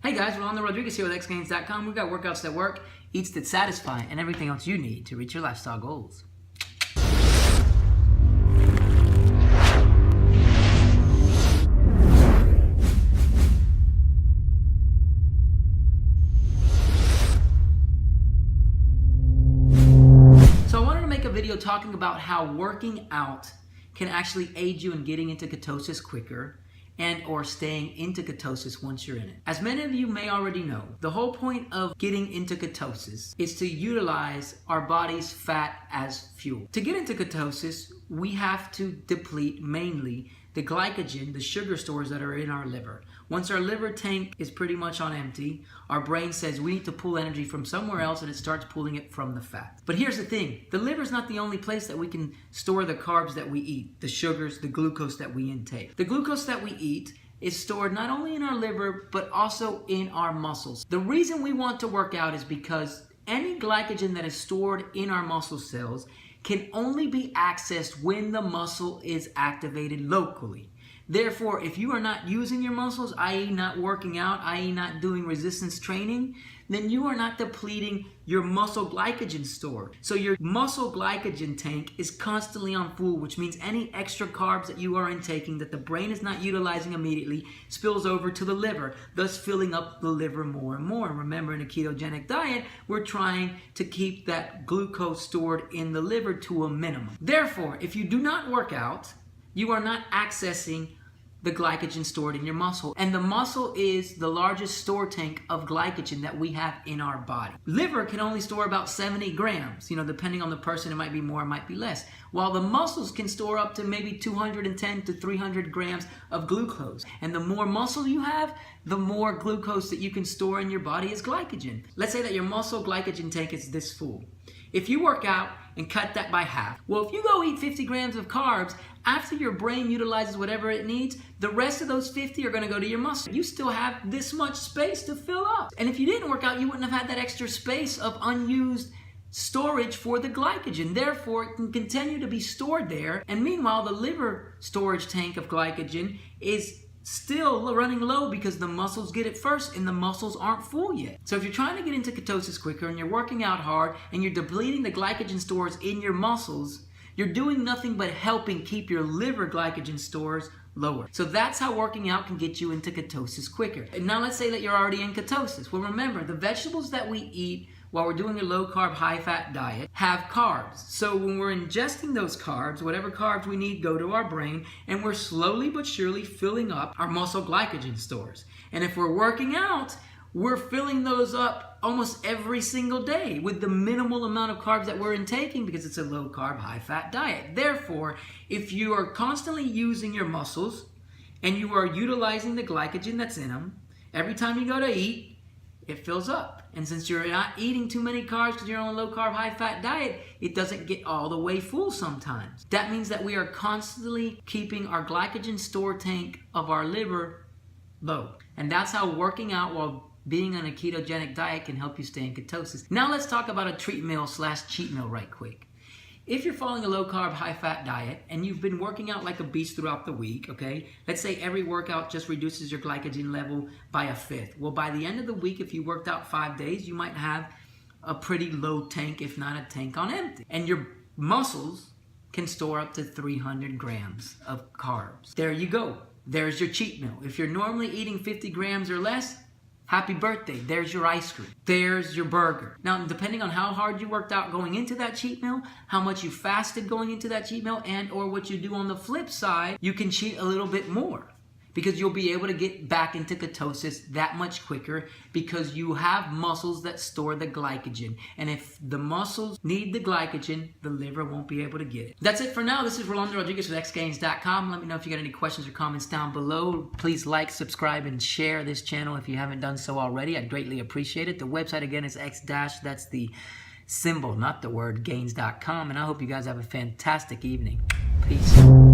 Hey guys, Rolando Rodriguez here with xgains.com. We've got workouts that work, eats that satisfy, and everything else you need to reach your lifestyle goals. So I wanted to make a video talking about how working out can actually aid you in getting into ketosis quicker and or staying into ketosis once you're in it. As many of you may already know, the whole point of getting into ketosis is to utilize our body's fat as fuel. To get into ketosis, we have to deplete mainly the glycogen, the sugar stores that are in our liver. Once our liver tank is pretty much on empty, our brain says we need to pull energy from somewhere else, and it starts pulling it from the fat. But here's the thing, the liver is not the only place that we can store the carbs that we eat, the sugars, the glucose that we intake. The glucose that we eat is stored not only in our liver, but also in our muscles. The reason we want to work out is because any glycogen that is stored in our muscle cells can only be accessed when the muscle is activated locally. Therefore, if you are not using your muscles, i.e. not working out, i.e. not doing resistance training, then you are not depleting your muscle glycogen store. So your muscle glycogen tank is constantly on full, which means any extra carbs that you are intaking that the brain is not utilizing immediately spills over to the liver, thus filling up the liver more and more. And remember, in a ketogenic diet, we're trying to keep that glucose stored in the liver to a minimum. Therefore, if you do not work out, you are not accessing the glycogen stored in your muscle. And the muscle is the largest store tank of glycogen that we have in our body. Liver can only store about 70 grams. Depending on the person, it might be more, it might be less. While the muscles can store up to maybe 210 to 300 grams of glucose. And the more muscle you have, the more glucose that you can store in your body is glycogen. Let's say that your muscle glycogen tank is this full. If you work out and cut that by half, well, if you go eat 50 grams of carbs, after your brain utilizes whatever it needs, the rest of those 50 are going to go to your muscle. You still have this much space to fill up. And if you didn't work out, you wouldn't have had that extra space of unused storage for the glycogen. Therefore, it can continue to be stored there. And meanwhile, the liver storage tank of glycogen is still running low because the muscles get it first and the muscles aren't full yet. So if you're trying to get into ketosis quicker and you're working out hard and you're depleting the glycogen stores in your muscles, you're doing nothing but helping keep your liver glycogen stores lower. So that's how working out can get you into ketosis quicker. And now let's say that you're already in ketosis. Well, remember, the vegetables that we eat while we're doing a low-carb, high-fat diet have carbs. So when we're ingesting those carbs, whatever carbs we need go to our brain, and we're slowly but surely filling up our muscle glycogen stores. And if we're working out, we're filling those up almost every single day with the minimal amount of carbs that we're intaking because it's a low-carb, high-fat diet. Therefore, if you are constantly using your muscles and you are utilizing the glycogen that's in them, every time you go to eat, it fills up. And since you're not eating too many carbs because you're on a low-carb, high-fat diet, it doesn't get all the way full sometimes. That means that we are constantly keeping our glycogen store tank of our liver low. And that's how working out while being on a ketogenic diet can help you stay in ketosis. Now let's talk about a treat meal / cheat meal right quick. If you're following a low-carb, high-fat diet and you've been working out like a beast throughout the week, okay? Let's say every workout just reduces your glycogen level by 1/5. Well, by the end of the week, if you worked out 5 days, you might have a pretty low tank, if not a tank on empty. And your muscles can store up to 300 grams of carbs. There you go. There's your cheat meal. If you're normally eating 50 grams or less, happy birthday, there's your ice cream, there's your burger. Now, depending on how hard you worked out going into that cheat meal, how much you fasted going into that cheat meal, and or what you do on the flip side, you can cheat a little bit more because you'll be able to get back into ketosis that much quicker because you have muscles that store the glycogen. And if the muscles need the glycogen, the liver won't be able to get it. That's it for now. This is Rolando Rodriguez with xgains.com. Let me know if you got any questions or comments down below. Please like, subscribe, and share this channel if you haven't done so already. I'd greatly appreciate it. The website again is that's the symbol, not the word, gains.com. And I hope you guys have a fantastic evening. Peace.